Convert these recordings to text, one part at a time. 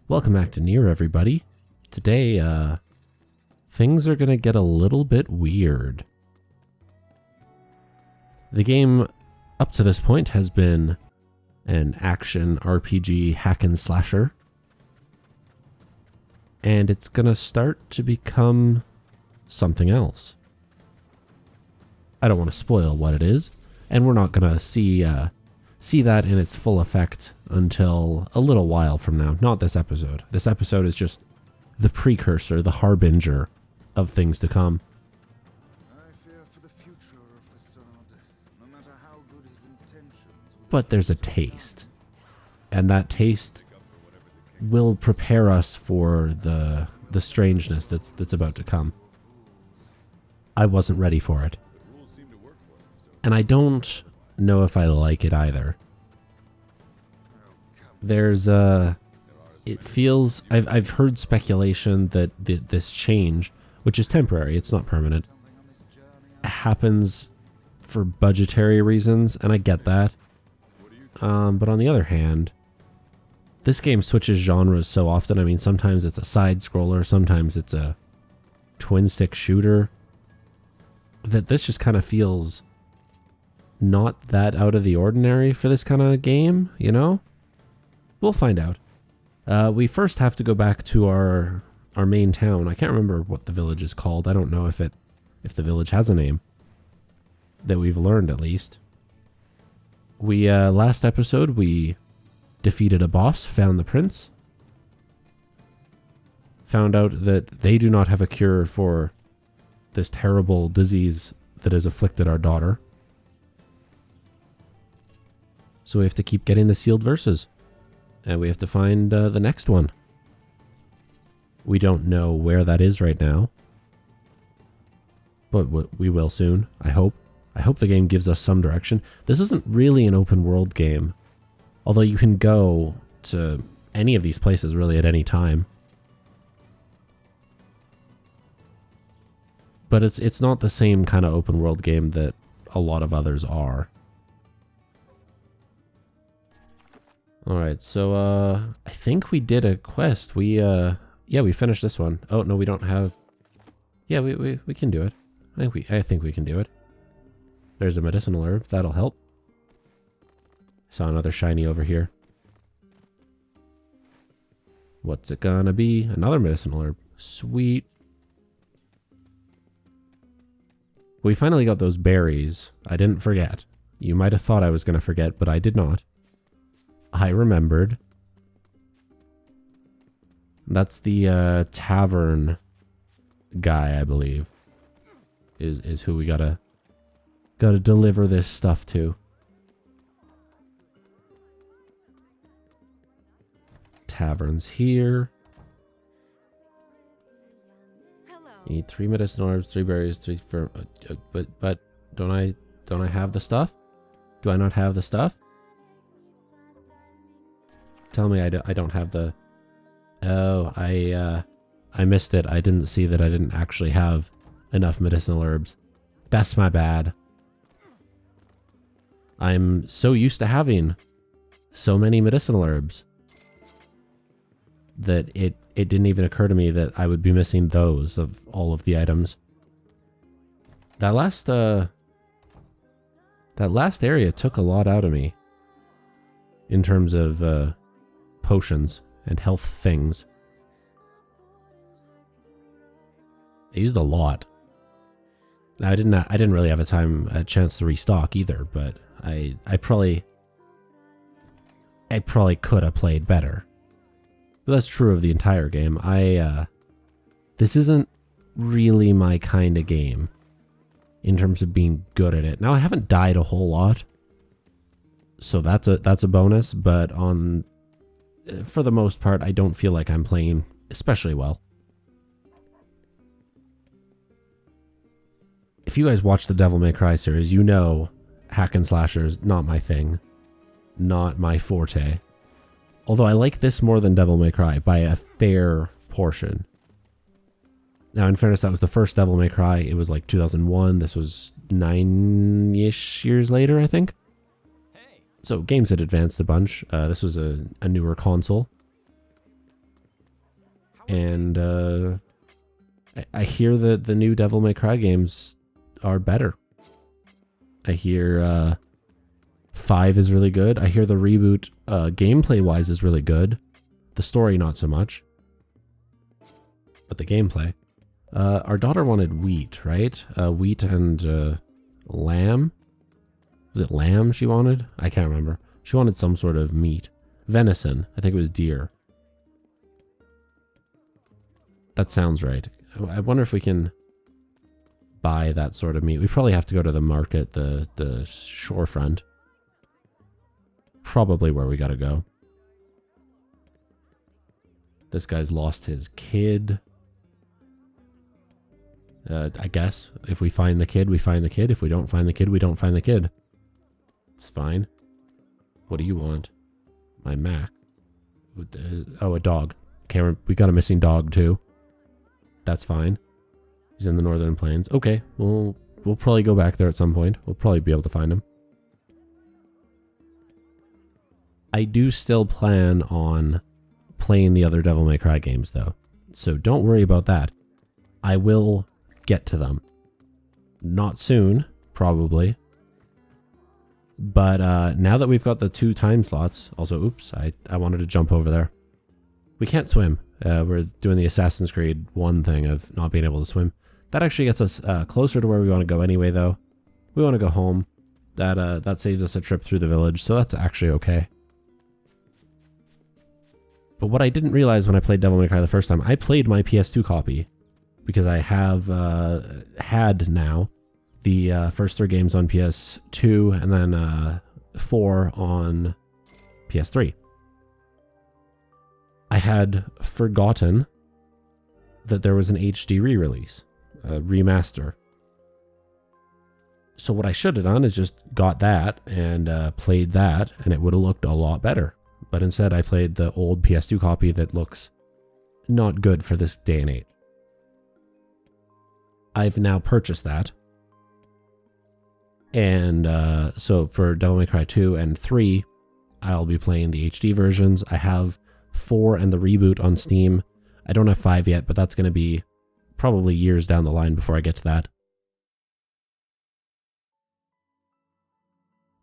Welcome back to Nier, everybody. Today, things are gonna get a little bit weird. The game, up to this point, has been an action RPG hack and slasher. And it's gonna start to become something else. I don't want to spoil what it is, and we're not gonna see that in its full effect until a little while from now. Not this episode. This episode is just the precursor, the harbinger of things to come. I fear for the future of Facade, no matter how good his intentions. But there's a taste, and that taste will prepare us for the strangeness that's about to come. I wasn't ready for it, and I don't know if I like it either. There's it feels, I've heard speculation that this change, which is temporary, it's not permanent, happens for budgetary reasons, and I get that. But on the other hand, this game switches genres so often. I mean, sometimes it's a side scroller, sometimes it's a twin stick shooter, that this just kind of feels not that out of the ordinary for this kind of game, you know? We'll find out. We first have to go back to our main town. I can't remember what the village is called. I don't know if the village has a name that we've learned, at least. We last episode we defeated a boss, found the prince, found out that they do not have a cure for this terrible disease that has afflicted our daughter. So we have to keep getting the sealed verses. And we have to find the next one. We don't know where that is right now. But we will soon, I hope. I hope the game gives us some direction. This isn't really an open world game. Although you can go to any of these places really at any time. But it's not the same kind of open world game that a lot of others are. Alright, so, I think we did a quest. Yeah, we finished this one. Oh, no, we don't have... Yeah, we can do it. I think we can do it. There's a medicinal herb. That'll help. Saw another shiny over here. What's it gonna be? Another medicinal herb. Sweet. We finally got those berries. I didn't forget. You might have thought I was gonna forget, but I did not. I remembered. That's the tavern guy, I believe, is who we gotta deliver this stuff to. Taverns here. Hello. Need 3 medicinal herbs, 3 berries, 3 firm. But don't I have the stuff? Do I not have the stuff? Tell me I don't have the... Oh, I missed it. I didn't see that I didn't actually have enough medicinal herbs. That's my bad. I'm so used to having so many medicinal herbs that it didn't even occur to me that I would be missing those of all of the items. That last area took a lot out of me in terms of potions and health things. I used a lot. Now I didn't really have a chance to restock either, but I probably could have played better. But that's true of the entire game. This isn't really my kind of game in terms of being good at it. Now I haven't died a whole lot, so that's a bonus, but for the most part, I don't feel like I'm playing especially well. If you guys watch the Devil May Cry series, you know hack and slashers not my thing, not my forte. Although I like this more than Devil May Cry by a fair portion. Now, in fairness, that was the first Devil May Cry. It was like 2001. This was 9-ish years later, I think. So games had advanced a bunch. This was a newer console. And I hear that the new Devil May Cry games are better. I hear 5 is really good. I hear the reboot gameplay-wise is really good. The story not so much. But the gameplay. Our daughter wanted wheat, right? Wheat and lamb? Was it lamb she wanted? I can't remember. She wanted some sort of meat. Venison. I think it was deer. That sounds right. I wonder if we can buy that sort of meat. We probably have to go to the market, the shorefront. Probably where we gotta go. This guy's lost his kid. I guess if we find the kid, we find the kid. If we don't find the kid, we don't find the kid. It's fine. What do you want? My Mac. Oh, a dog. We got a missing dog too. That's fine. He's in the Northern Plains. Okay, we'll probably go back there at some point. We'll probably be able to find him. I do still plan on playing the other Devil May Cry games though. So don't worry about that. I will get to them. Not soon, probably. But now that we've got the 2 time slots, also, oops, I wanted to jump over there. We can't swim. We're doing the Assassin's Creed 1 thing of not being able to swim. That actually gets us closer to where we want to go anyway, though. We want to go home. That saves us a trip through the village, so that's actually okay. But what I didn't realize when I played Devil May Cry the first time, I played my PS2 copy because I have had now the first 3 games on PS2 and then 4 on PS3. I had forgotten that there was an HD re-release, a remaster. So what I should have done is just got that and played that, and it would have looked a lot better. But instead I played the old PS2 copy that looks not good for this day and age. I've now purchased that. And so for Devil May Cry 2 and 3, I'll be playing the HD versions. I have 4 and the reboot on Steam. I don't have 5 yet, but that's going to be probably years down the line before I get to that.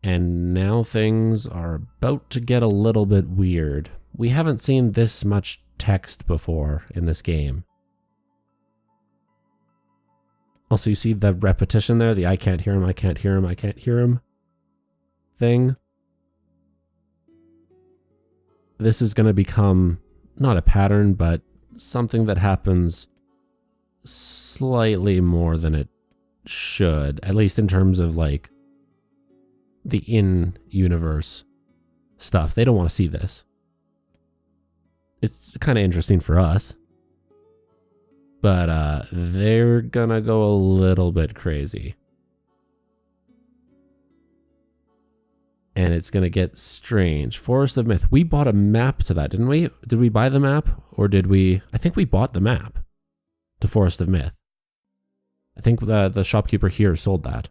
And now things are about to get a little bit weird. We haven't seen this much text before in this game. Also, you see the repetition there? The I can't hear him, I can't hear him, I can't hear him thing. This is going to become not a pattern, but something that happens slightly more than it should, at least in terms of like the in-universe stuff. They don't want to see this. It's kind of interesting for us. But they're gonna go a little bit crazy. And it's gonna get strange. Forest of Myth. We bought a map to that, didn't we? Did we buy the map? Or did we... I think we bought the map to Forest of Myth. I think the shopkeeper here sold that.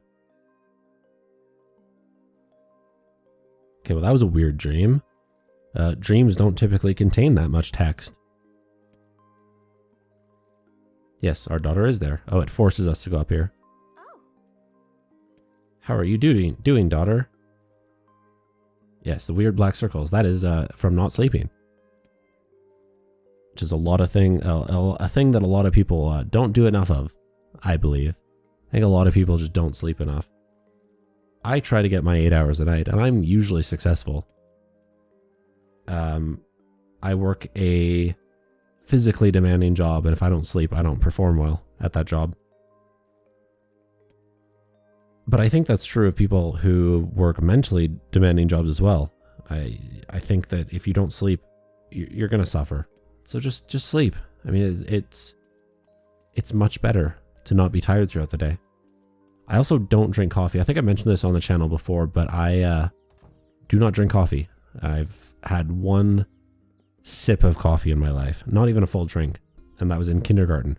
Okay, well that was a weird dream. Dreams don't typically contain that much text. Yes, our daughter is there. Oh, it forces us to go up here. Oh. How are you doing, daughter? Yes, the weird black circles. That is from not sleeping. Which is a thing that a lot of people don't do enough of, I believe. I think a lot of people just don't sleep enough. I try to get my 8 hours a night, and I'm usually successful. I work a physically demanding job, and if I don't sleep, I don't perform well at that job. But I think that's true of people who work mentally demanding jobs as well. I think that if you don't sleep, you're gonna suffer. So just sleep. I mean, it's much better to not be tired throughout the day. I also don't drink coffee. I think I mentioned this on the channel before, but I do not drink coffee. I've had 1 sip of coffee in my life, not even a full drink, and that was in kindergarten.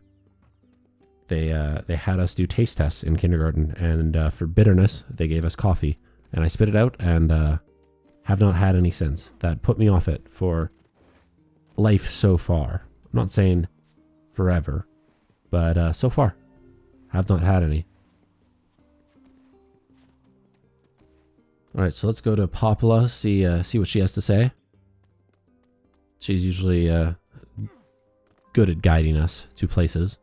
They had us do taste tests in kindergarten, and for bitterness, they gave us coffee, and I spit it out, and have not had any since. That put me off it for life so far. I'm not saying forever, but so far, have not had any. All right, so let's go to Popula, see what she has to say. She's usually good at guiding us to places.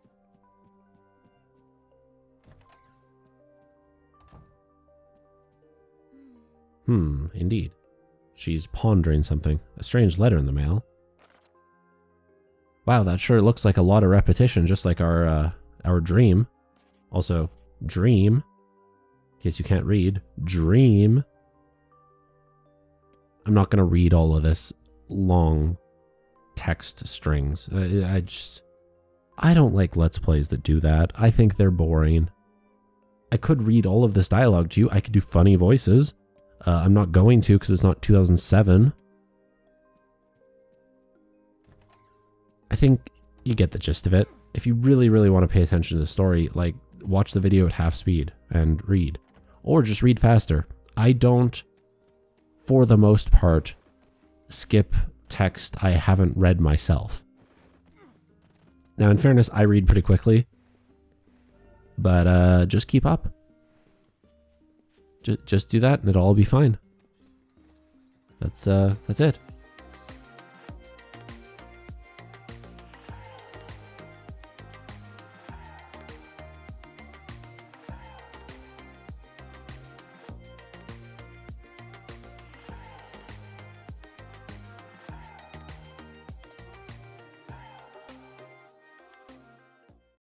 Indeed. She's pondering something. A strange letter in the mail. Wow, that sure looks like a lot of repetition, just like our dream. Also, dream. In case you can't read, dream. I'm not going to read all of this long text strings. I don't like Let's Plays that do that. I think they're boring. I could read all of this dialogue to you. I could do funny voices. I'm not going to because it's not 2007. I think you get the gist of it. If you really, really want to pay attention to the story, like, watch the video at half speed and read. Or just read faster. I don't, for the most part, skip text I haven't read myself. Now, in fairness, I read pretty quickly. But just keep up. Just do that and it'll all be fine. That's it.